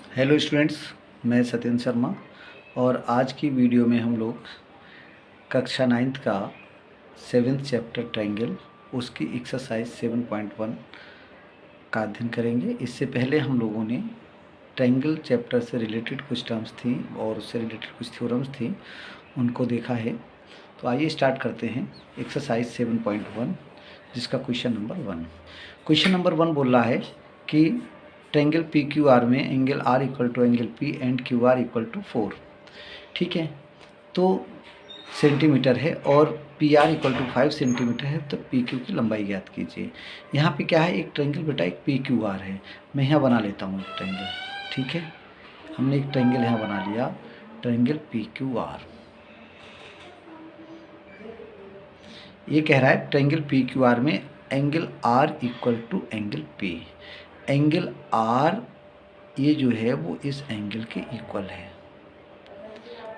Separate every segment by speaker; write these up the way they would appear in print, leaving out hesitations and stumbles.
Speaker 1: Hello students, मैं सत्येंद्र शर्मा और आज की वीडियो में हम लोग कक्षा 9th का 7th चैप्टर ट्रायंगल उसकी एक्सरसाइज 7.1 का अध्ययन करेंगे। इससे पहले हम लोगों ने ट्रायंगल चैप्टर से रिलेटेड कुछ टर्म्स थी और उससे रिलेटेड कुछ थ्योरम्स थी, उनको देखा है। तो आइए स्टार्ट करते हैं एक्सरसाइज 7.1 जिसका क्वेश्चन नंबर 1। क्वेश्चन नंबर 1 बोल रहा है कि ट्रायंगल पी क्यू आर में angle R equal to angle P and Q R equal to 4। ठीक है, तो सेंटीमीटर है और P R equal to 5 centimetre है, तो पी क्यू की लंबाई ज्ञात कीजिए। यहाँ पे क्या है, एक ट्रायंगल बेटा एक पी क्यू आर है। मैं यहाँ बना लेता हूँ एक ट्रायंगल। ठीक है, हमने एक ट्रायंगल यहाँ बना लिया, ट्रायंगल पी क्यू आर। ये कह रहा है ट्रायंगल पी क्यू आर में angle R equal to angle P. Angle R ये जो है वो इस एंगल के इक्वल है।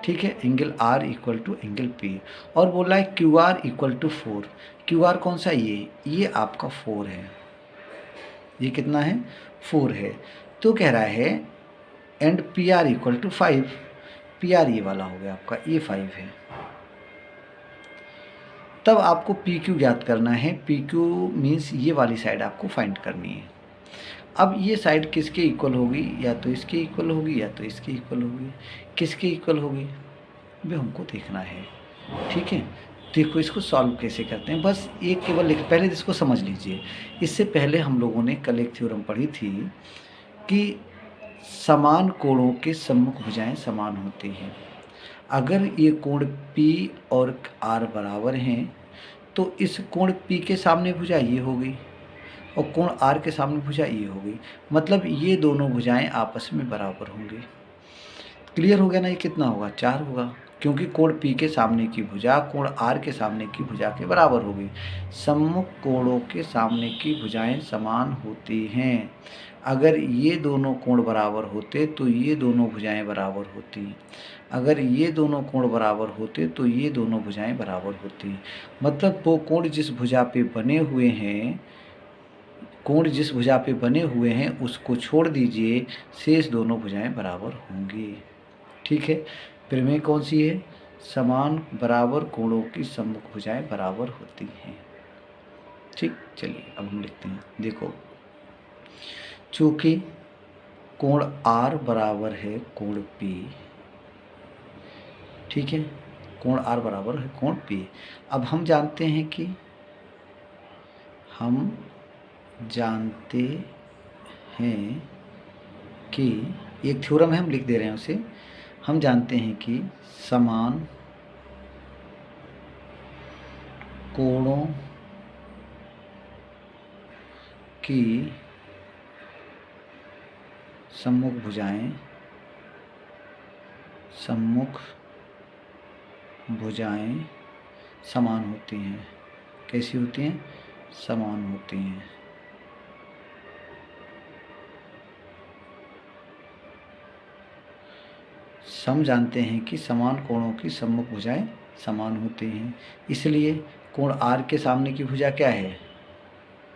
Speaker 1: ठीक है, angle R equal to angle P. और बोला है Q R equal to 4। Q R कौन सा, ये आपका 4 है। ये कितना है, 4 है। तो कह रहा है and P R equal to 5। P R ये वाला हो गया आपका, ये 5 है। तब आपको पी क्यू ज्ञात करना है। पी क्यू मीन्स ये वाली साइड आपको फाइंड करनी है। अब ये साइड किसके इक्वल होगी, या तो इसके इक्वल होगी या तो इसके इक्वल होगी। किसके इक्वल होगी भी हमको देखना है। ठीक है, देखो इसको सॉल्व कैसे करते हैं, बस एक केवल लिख, पहले इसको समझ लीजिए। इससे पहले हम लोगों ने कल एक थ्योरम पढ़ी थी कि समान कोणों के सम्मुख भुजाएं समान होती हैं। अगर ये कोण P और R बराबर हैं तो इस कोण P के सामने भुजा ये होगी और कोण R के सामने भुजा ये होगी। मतलब ये दोनों भुजाएं आपस में बराबर होंगी। क्लियर हो गया ना, ये कितना होगा, 4 होगा, क्योंकि कोण P के सामने की भुजा कोण R के सामने की भुजा के बराबर होगी। सम्मुख कोणों के सामने की भुजाएं समान होती हैं। अगर ये दोनों कोण बराबर होते तो ये दोनों भुजाएं बराबर होती। अगर ये दोनों कोण बराबर होते तो ये दोनों भुजाएं बराबर होती। मतलब वो कोण जिस भुजा पे बने हुए हैं, कोण जिस भुजा पे बने हुए हैं उसको छोड़ दीजिए, शेष दोनों भुजाएं बराबर होंगी। ठीक है, प्रमेय कौन सी है, समान बराबर कोणों की सम्मुख भुजाएं बराबर होती हैं। ठीक, चलिए अब हम लिखते हैं। देखो, चूंकि कोण R बराबर है कोण P। ठीक है, कोण R बराबर है कोण P। अब हम जानते हैं कि एक थ्योरम है, हम लिख दे रहे हैं उसे। हम जानते हैं कि समान कोणों की सम्मुख भुजाएं समान होती हैं। कैसी होती हैं, समान होती हैं। हम जानते हैं कि समान कोणों की सम्मुख भुजाएं समान होती हैं, इसलिए कोण R के सामने की भुजा क्या है,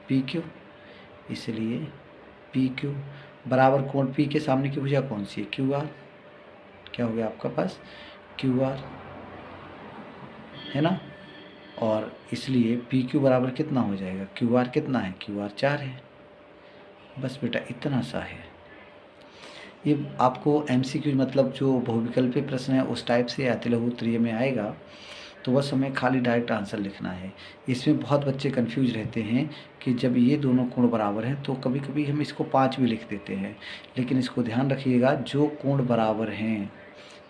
Speaker 1: PQ। इसलिए PQ बराबर कोण P के सामने की भुजा कौन सी है, QR। क्या हो गया आपका पास, QR है ना। और इसलिए PQ बराबर कितना हो जाएगा, QR कितना है, QR 4 है। बस बेटा इतना सा है। ये आपको MCQ मतलब जो बहुविकल्पीय प्रश्न है उस टाइप से आते लघु उत्तरीय में आएगा, तो बस हमें खाली डायरेक्ट आंसर लिखना है। इसमें बहुत बच्चे कंफ्यूज रहते हैं कि जब ये दोनों कोण बराबर हैं तो कभी कभी हम इसको 5 भी लिख देते हैं, लेकिन इसको ध्यान रखिएगा, जो कोण बराबर हैं,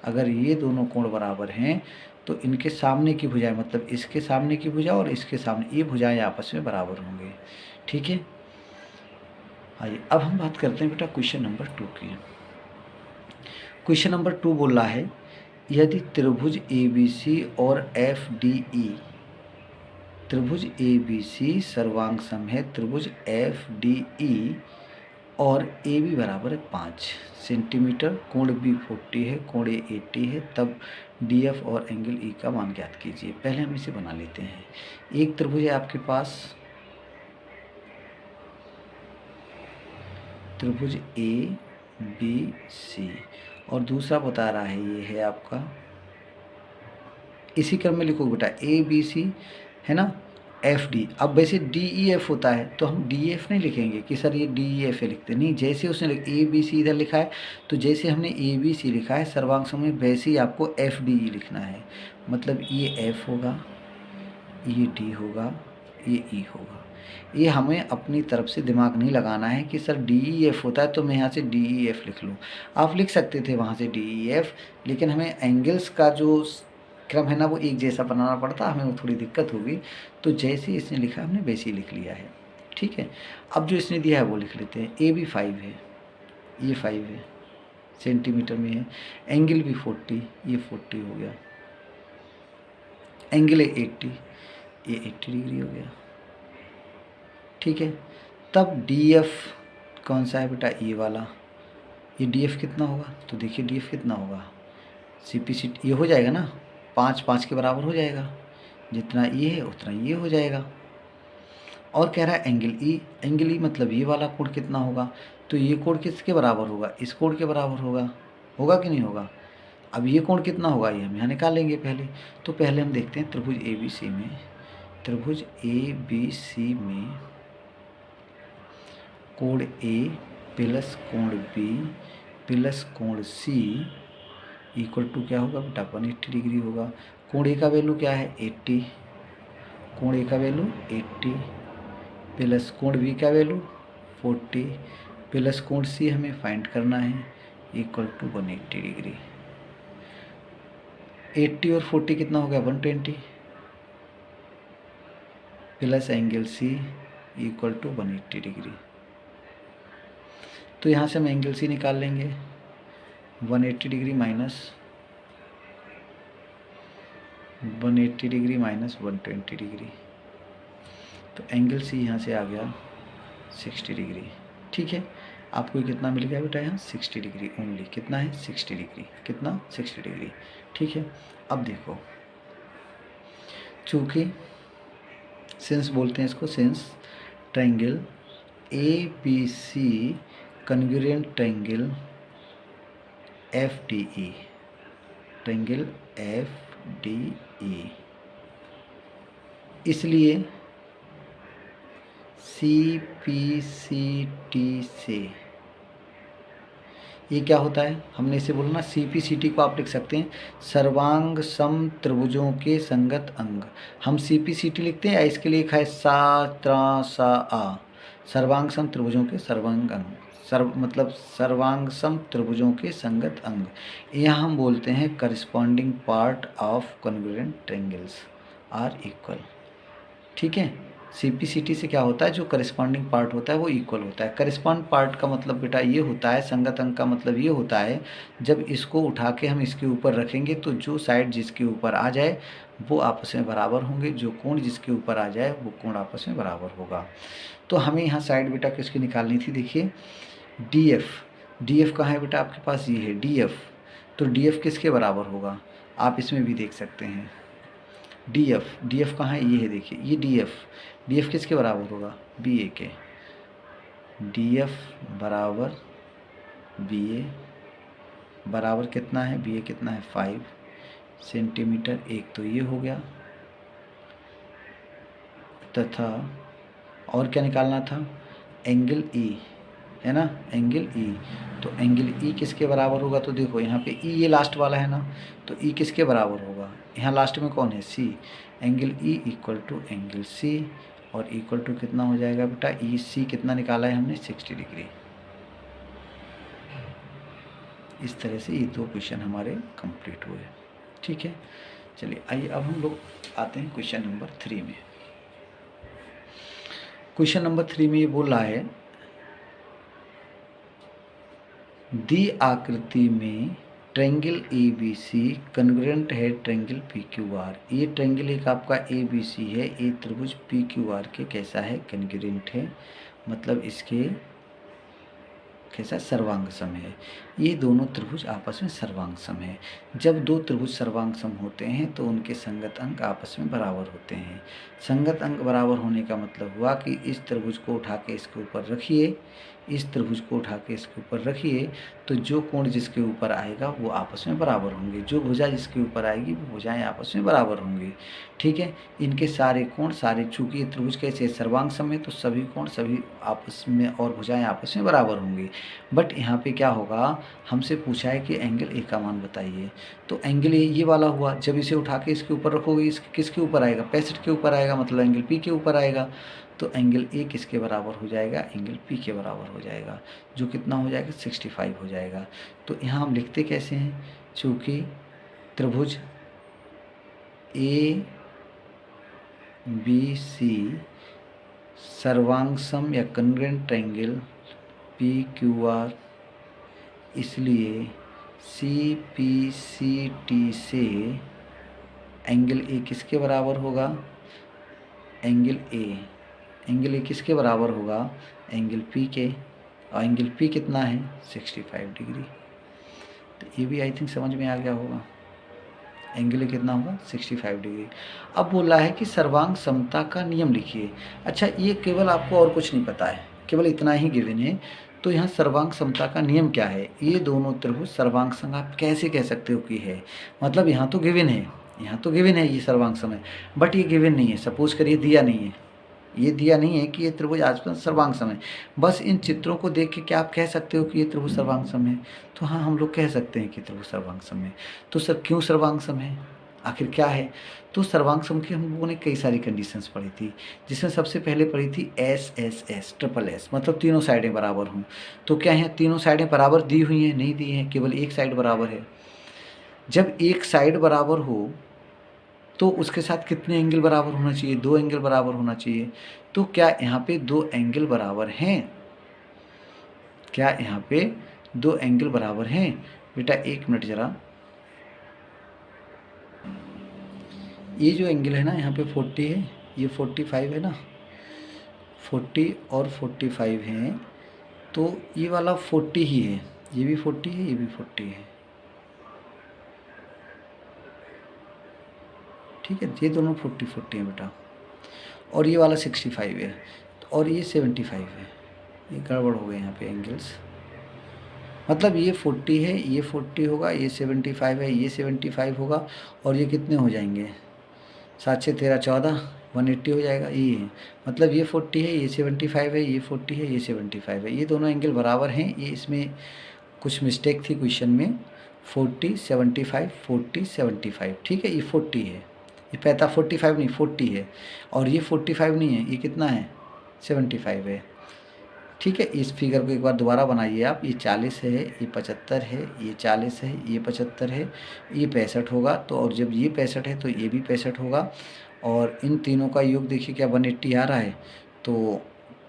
Speaker 1: अगर ये दोनों कोण बराबर हैं तो इनके सामने की भुजाएं, मतलब इसके सामने की भुजा और इसके सामने, ये भुजाएं आपस में बराबर होंगे। ठीक है, आइए अब हम बात करते हैं बेटा क्वेश्चन नंबर 2 की। क्वेश्चन नंबर 2 बोल रहा है, यदि त्रिभुज ABC और FDE, त्रिभुज ABC सर्वांग सम है, त्रिभुज FDE और AB बराबर है 5 सेंटीमीटर, कोण B 40 है, कोण A 80 है, तब DF और एंगल E का मान ज्ञात कीजिए। पहले हम इसे बना लेते हैं। एक त्रिभुज है आपके पास, त्रिभुज बी सी, और दूसरा बता रहा है ये है आपका, इसी क्रम में लिखो बेटा, ए बी सी है ना, एफ डी। अब वैसे डी ई एफ होता है तो हम डी एफ नहीं लिखेंगे कि सर ये डी ई एफ है, लिखते नहीं, जैसे उसने ए बी सी इधर लिखा है तो जैसे हमने ए बी सी लिखा है सर्वांग समय वैसे ही आपको एफ डी ई लिखना है। मतलब ये एफ होगा, ये डी होगा, ये ई होगा। ये हमें अपनी तरफ से दिमाग नहीं लगाना है कि सर डी ई एफ होता है तो मैं यहाँ से डी ई एफ लिख लूँ। आप लिख सकते थे वहाँ से डी ई एफ, लेकिन हमें एंगल्स का जो क्रम है ना वो एक जैसा बनाना पड़ता, हमें वो थोड़ी दिक्कत होगी। तो जैसे इसने लिखा हमने वैसे ही लिख लिया है, ठीक है। अब जो इसने दिया है वो लिख लेते हैं। ए भी 5 है, ये 5 है, सेंटीमीटर में है। एंगल भी 40, ये 40 हो गया। एंगल है 80, ये 80 डिग्री हो गया, ठीक है। तब डी एफ कौन सा है बेटा, ये वाला। ये डी एफ कितना होगा, तो देखिए डी एफ कितना होगा, सी पी सी ये हो जाएगा ना, 5 5 के बराबर हो जाएगा, जितना ये है उतना ये हो जाएगा। और कह रहा है एंगल ई, एंगल ई मतलब ये वाला कोण कितना होगा, तो ये कोण किसके बराबर होगा, इस कोण के बराबर होगा, होगा कि नहीं होगा। अब ये कोण कितना होगा ये हम यहाँ निकालेंगे पहले। तो पहले हम देखते हैं त्रिभुज ए बी सी में, त्रिभुज ए बी सी में कोण ए प्लस कोण बी प्लस कोण सी इक्वल टू क्या होगा बेटा, 180 डिग्री होगा। कोण ए का वैल्यू क्या है 80, कोण ए का वैल्यू 80 प्लस कोण बी का वैल्यू 40 प्लस कोण सी हमें फाइंड करना है इक्वल टू 180 डिग्री। 80 और 40 कितना हो गया 120 plus angle C equal to 180 degree. तो यहाँ से हम एंगल सी निकाल लेंगे, 180 degree minus 180 degree minus 120 degree, तो एंगल सी यहाँ से आ गया 60 डिग्री, ठीक है। आपको कितना मिल गया बेटा यहाँ 60 डिग्री ओनली, कितना है 60 डिग्री, कितना 60 डिग्री, ठीक है। अब देखो, चूँकि सिंस बोलते हैं इसको, since triangle A B C congruent triangle F D E, triangle F D E, इसलिए सी पी सी टी से ये क्या होता है, हमने इसे बोला ना, सी पी सी टी को आप लिख सकते हैं सर्वांग सम त्रिभुजों के संगत अंग। हम सी पी सी टी लिखते हैं या इसके लिए लिखा है सा त्रा सा आ, सर्वांग सम त्रिभुजों के सर्वांग अंग, मतलब सर्वांग सम त्रिभुजों के संगत अंग। यहाँ हम बोलते हैं corresponding part of congruent triangles are equal, ठीक है। सी पी सी टी से क्या होता है, जो करस्पॉन्डिंग पार्ट होता है वो इक्वल होता है। करस्पॉन्ड पार्ट का मतलब बेटा ये होता है, संगत अंग का मतलब ये होता है, जब इसको उठा के हम इसके ऊपर रखेंगे तो जो साइड जिसके ऊपर आ जाए वो आपस में बराबर होंगे, जो कोण जिसके ऊपर आ जाए वो कोण आपस में बराबर होगा। तो हमें यहाँ साइड बेटा किसकी निकालनी थी, देखिए डी एफ, डी एफ कहाँ है बेटा आपके पास, ये है डी एफ। तो डी एफ किसके बराबर होगा, आप इसमें भी देख सकते हैं डी एफ कहाँ है, ये है, देखिए ये डी एफ किसके बराबर होगा, बी ए के। डी एफ बराबर बी ए बराबर कितना है, बी ए कितना है 5 सेंटीमीटर। एक तो ये हो गया, तथा और क्या निकालना था, एंगल ई है ना, एंगल ई। तो एंगल ई किसके बराबर होगा, तो देखो यहाँ पे ई ये लास्ट वाला है ना, तो ई किसके बराबर होगा, यहाँ लास्ट में कौन है C, angle E equal to angle C, और इक्वल टू कितना हो जाएगा बेटा, ई सी कितना निकाला है हमने 60 डिग्री। इस तरह से ये 2 क्वेश्चन हमारे कंप्लीट हुए, ठीक है। चलिए आइए अब हम लोग आते हैं क्वेश्चन नंबर 3 में। क्वेश्चन नंबर 3 में ये बोल रहा है, दी आकृति में triangle A B C congruent है ट्रायंगल पी क्यू आर। ये ट्रायंगल एक आपका ए बी सी है, ये त्रिभुज पी क्यू आर के कैसा है, कन्ग्रुएंट है, मतलब इसके कैसा सर्वांग सम है। ये दोनों त्रिभुज आपस में सर्वांग सम है। जब 2 त्रिभुज सर्वांग सम होते हैं तो उनके संगत अंक आपस में बराबर होते हैं। संगत अंक बराबर होने का मतलब हुआ कि इस त्रिभुज को उठा के इसके ऊपर रखिए, इस त्रिभुज को उठा के इसके ऊपर रखिए, तो जो कोण जिसके ऊपर आएगा वो आपस में बराबर होंगे, जो भुजा जिसके ऊपर आएगी वो भुजाएं आपस में बराबर होंगी। ठीक है, इनके सारे कोण सारे, चूँकि ये त्रिभुज कैसे सर्वांग सम है तो सभी कोण सभी आपस में और भुजाएं आपस में बराबर होंगी। बट यहाँ पे क्या होगा, हमसे पूछा है कि एंगल ए का मान बताइए, तो एंगल ए ये वाला हुआ, जब इसे उठा के इसके ऊपर रखोगे इसके किसके ऊपर आएगा, 65 के ऊपर आएगा, मतलब एंगल पी के ऊपर आएगा। तो एंगल ए किसके बराबर हो जाएगा, एंगल पी के बराबर हो जाएगा, जो कितना हो जाएगा 65 हो जाएगा। तो यहाँ हम लिखते कैसे हैं, चूँकि त्रिभुज ए बी सी सर्वांग सम या congruent triangle P Q are, इसलिए सी पी सी टी से एंगल ए किसके बराबर होगा, एंगल ए किसके बराबर होगा, एंगल पी के, और एंगल पी कितना है 65 डिग्री। तो ये भी आई थिंक समझ में आ गया होगा, एंगल ए कितना होगा 65 डिग्री। अब बोला है कि सर्वांग समता का नियम लिखिए। अच्छा, ये केवल आपको और कुछ नहीं पता है, केवल इतना ही गिवन है। तो यहाँ सर्वांग समता का नियम क्या है, ये दोनों त्रिभुज सर्वांग सम आप कैसे कह सकते हो कि है, मतलब यहाँ तो गिवन है, यहाँ तो गिवन है ये सर्वांग सम है, बट ये गिवन नहीं है, सपोज करिए दिया नहीं है, ये दिया नहीं है कि ये त्रिभुज आसपास सर्वांग सम है। बस इन चित्रों को देख के क्या आप कह सकते हो कि ये त्रिभुज सर्वांग सम है, तो हाँ हम लोग कह सकते हैं कि त्रिभुज सर्वांग सम है। तो सर क्यों सर्वांग सम है, आखिर क्या है, तो सर्वांग सम की हम लोगों ने कई सारी कंडीशंस पढ़ी थी, जिसमें सबसे पहले पढ़ी थी S S S triple S, मतलब तीनों साइडें बराबर हों। तो क्या है, तीनों साइडें बराबर दी हुई हैं, नहीं दी हैं, केवल एक साइड बराबर है। जब एक साइड बराबर हो तो उसके साथ कितने एंगल बराबर होना चाहिए, 2 एंगल बराबर होना चाहिए। तो क्या यहाँ पे 2 एंगल बराबर हैं, क्या यहाँ पे 2 एंगल बराबर हैं, बेटा एक मिनट ज़रा, ये जो एंगल है ना यहाँ पे 40 है, ये 45 है ना, 40 और 45 हैं, तो ये वाला 40 ही है, ये भी 40 है, ये भी 40 है। ठीक है, ये दोनों 40 हैं बेटा, और ये वाला 65 है, और ये 75 है, ये गड़बड़ हो गए यहाँ पे एंगल्स, मतलब ये 40 है, ये 40 होगा, ये 75 है, ये 75 होगा, और ये कितने हो जाएंगे, 7 से 13 14, 180 हो जाएगा, ये है, मतलब ये 40 है, ये 75 है, ये 40 है, ये 75 है, ये दोनों एंगल बराबर हैं। ये इसमें कुछ मिस्टेक थी क्वेश्चन में, 40 75 40 75, ठीक है, ये 40 है, ये 45 नहीं 40 है, और ये 45 नहीं है, ये कितना है 75 है। ठीक है, इस फिगर को एक बार दोबारा बनाइए आप, ये 40 है, ये 75 है, ये 40 है, ये 75 है, ये 65 होगा, तो और जब ये 65 है तो ये भी 65 होगा, और इन तीनों का योग देखिए क्या 180 आ रहा है, तो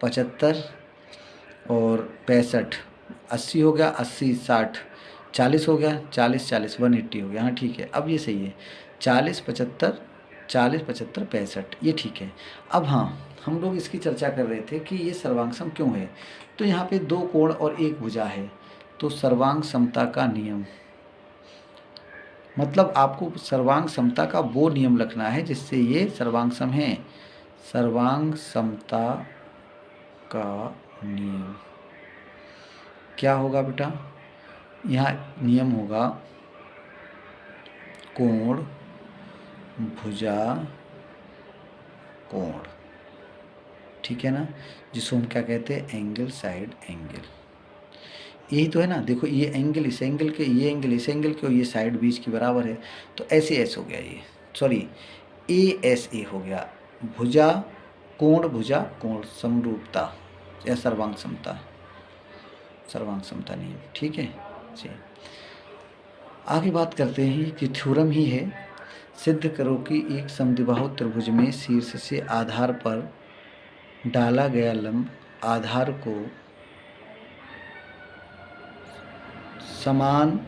Speaker 1: 75 और 65 80 हो गया, 80 60 40 हो गया, 40 40 180 हो गया, हाँ ठीक है, अब ये सही है, 40 75 40 75 65, ये ठीक है। अब हाँ, हम लोग इसकी चर्चा कर रहे थे कि ये सर्वांग सम क्यों है, तो यहाँ पे 2 कोण और 1 भुजा है, तो सर्वांग समता का नियम, मतलब आपको सर्वांग समता का वो नियम लिखना है जिससे ये सर्वांग सम है। सर्वांग समता का नियम क्या होगा बेटा, यहाँ नियम होगा कोण भुजा कोण, ठीक है ना, जिसको हम क्या कहते हैं एंगल साइड एंगल, यही तो है ना। देखो ये एंगल इस एंगल के, ये एंगल इस एंगल के, और ये साइड बीच की बराबर है, तो ऐसे एस हो गया, ये सॉरी ए एस ए हो गया, भुजा कोण समरूपता या सर्वांग समता, सर्वांग समता नियम, ठीक है जी। आगे बात करते हैं कि थ्योरम ही है, सिद्ध करो कि एक समद्विबाहु त्रिभुज में शीर्ष से आधार पर डाला गया लंब आधार को समान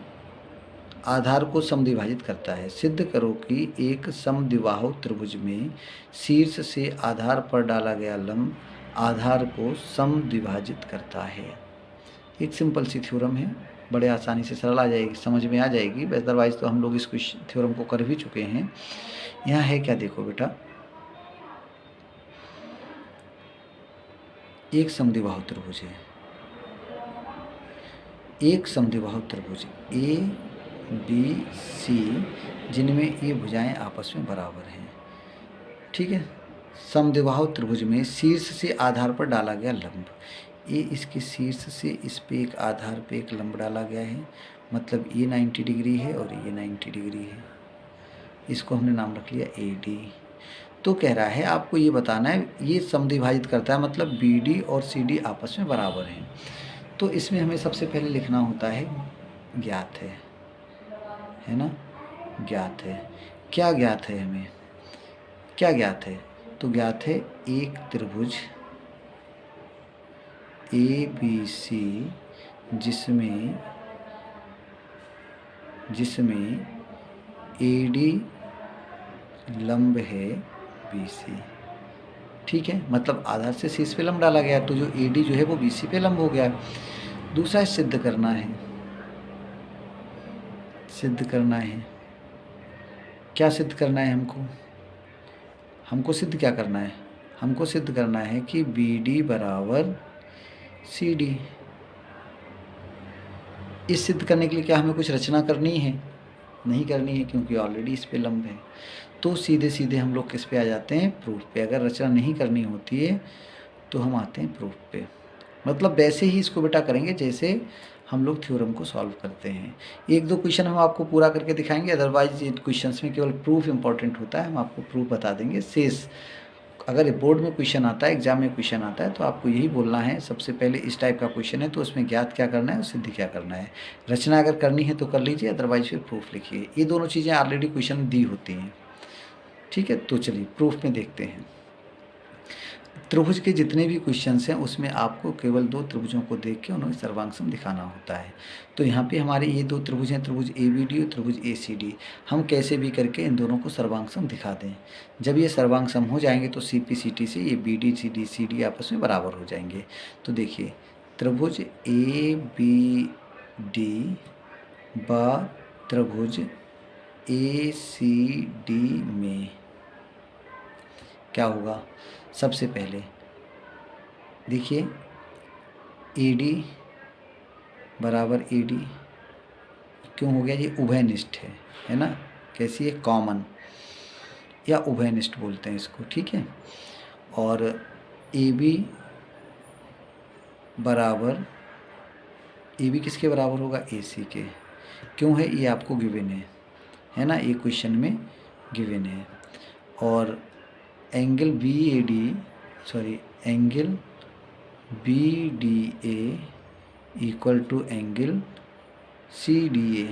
Speaker 1: आधार को समद्विभाजित करता है। सिद्ध करो कि एक समद्विबाहु त्रिभुज में शीर्ष से आधार पर डाला गया लंब आधार को समद्विभाजित करता है। एक सिंपल सी थ्योरम है, बड़े आसानी से सरल आ जाएगी, समझ में आ जाएगी, अदरवाइज तो हम लोग इस थ्योरम को कर भी चुके हैं। यहाँ है क्या, देखो बेटा, एक समद्विबाहु त्रिभुज है, एक समद्विबाहु त्रिभुज ए बी सी जिनमें ये भुजाएं आपस में बराबर हैं। ठीक है, समद्विबाहु त्रिभुज में शीर्ष से आधार पर डाला गया लंब, ये इसके शीर्ष से इस पे एक आधार पे एक लंब डाला गया है, मतलब ये 90 डिग्री है और ये 90 डिग्री है, इसको हमने नाम रख लिया ए डी। तो कह रहा है आपको ये बताना है ये समद्विभाजित करता है, मतलब बी डी और सी डी आपस में बराबर हैं। तो इसमें हमें सबसे पहले लिखना होता है ज्ञात है ना, ज्ञात है। क्या ज्ञात है, हमें क्या ज्ञात है? तो ज्ञात है एक त्रिभुज ए बी सी जिसमें ए डी लंब है बी सी। ठीक है, मतलब आधार से शीर्ष पे लंब डाला गया, तो जो ए डी जो है वो बी सी पे लंब हो गया। दूसरा सिद्ध करना है, क्या सिद्ध करना है हमको सिद्ध क्या करना है? हमको सिद्ध करना है कि बी डी बराबर सी डी। इस सिद्ध करने के लिए क्या हमें कुछ रचना करनी है? नहीं करनी है, क्योंकि ऑलरेडी इस पे लंब है। तो सीधे सीधे हम लोग किस पे आ जाते हैं? प्रूफ पे। अगर रचना नहीं करनी होती है तो हम आते हैं प्रूफ पे। मतलब वैसे ही इसको बेटा करेंगे जैसे हम लोग थ्योरम को सॉल्व करते हैं। एक दो क्वेश्चन हम आपको पूरा करके दिखाएंगे, अदरवाइज इन क्वेश्चंस में केवल प्रूफ इंपॉर्टेंट होता है, हम आपको प्रूफ बता देंगे। शेष अगर बोर्ड में क्वेश्चन आता है, एग्जाम में क्वेश्चन आता है, तो आपको यही बोलना है सबसे पहले इस टाइप का क्वेश्चन है तो उसमें ज्ञात क्या करना है और सिद्ध क्या करना है। रचना अगर करनी है तो कर लीजिए, अदरवाइज फिर प्रूफ लिखिए। ये दोनों चीज़ें ऑलरेडी क्वेश्चन दी होती हैं। ठीक है, तो चलिए प्रूफ में देखते हैं। त्रिभुज के जितने भी क्वेश्चंस हैं उसमें आपको केवल दो त्रिभुजों को देख के उन्हें सर्वांग दिखाना होता है। तो यहाँ पे हमारे ये दो त्रिभुज हैं, त्रिभुज ए बी डी और त्रिभुज ए सी डी। हम कैसे भी करके इन दोनों को सर्वांग दिखा दें। जब ये सर्वांग हो जाएंगे तो सी पी सी टी से ये बी डी सी डी आपस में बराबर हो जाएंगे। तो देखिए त्रिभुज ए बी डी व त्रिभुज ए सी डी में क्या होगा? सबसे पहले देखिए ए डी बराबर ए डी क्यों हो गया? ये उभयनिष्ठ है ना, कैसी है? कॉमन या उभयनिष्ठ बोलते हैं इसको। ठीक है, और ए बी बराबर, ए बी किसके बराबर होगा? ए सी के। क्यों है? ये आपको गिवन है ना, ये क्वेश्चन में गिवन है। और angle B D A equal to angle C D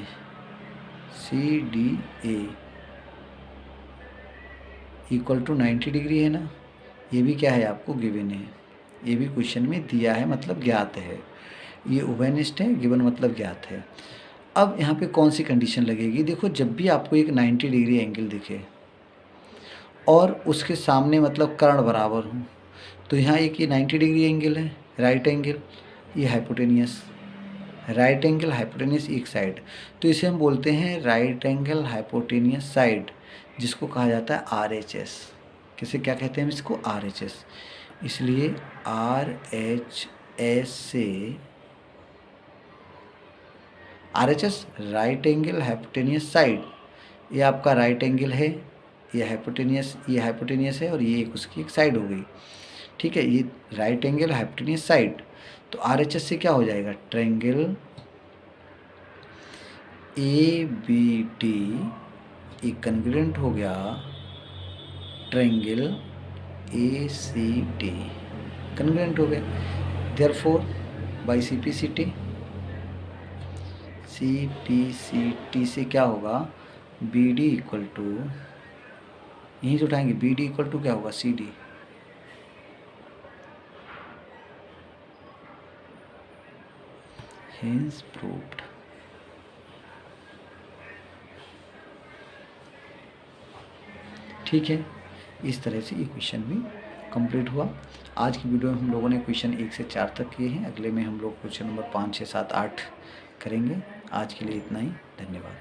Speaker 1: A equal to 90 degree है ना। ये भी क्या है? आपको गिवन है, ये भी क्वेश्चन में दिया है, मतलब ज्ञात है। ये उभयनिष्ठ है, गिवन मतलब ज्ञात है। अब यहाँ पे कौन सी कंडीशन लगेगी? देखो जब भी आपको एक 90 डिग्री एंगल दिखे और उसके सामने मतलब कर्ण बराबर हो, तो यहाँ एक ये 90 डिग्री एंगल है, राइट एंगल, ये हाइपोटेनियस, राइट एंगल हाइपोटेनियस एक साइड, तो इसे हम बोलते हैं राइट एंगल हाइपोटेनियस साइड, जिसको कहा जाता है RHS। किसे क्या कहते हैं? इसको RHS। इसलिए RHS से RHS right angle hypotenuse side, ये आपका राइट एंगल है, ये हाइपोटेनियस है और ये एक उसकी एक साइड हो गई। ठीक है, ये राइट एंगल हाइपोटेनियस साइड, तो RHS से क्या हो जाएगा? ट्रायंगल ABD एक कन्ग्रुएंट हो गया ट्रायंगल ACD, कन्ग्रुएंट हो गया। देयरफॉर बाय CPCT से क्या होगा? BD इक्वल टू, यहीं से उठाएंगे, BD इक्वल टू क्या होगा? CD। Hence proved. ठीक है, इस तरह से ये क्वेश्चन भी कंप्लीट हुआ। आज की वीडियो में हम लोगों ने क्वेश्चन 1 से 4 तक किए हैं। अगले में हम लोग क्वेश्चन नंबर 5, 6, 7, 8 करेंगे। आज के लिए इतना ही, धन्यवाद।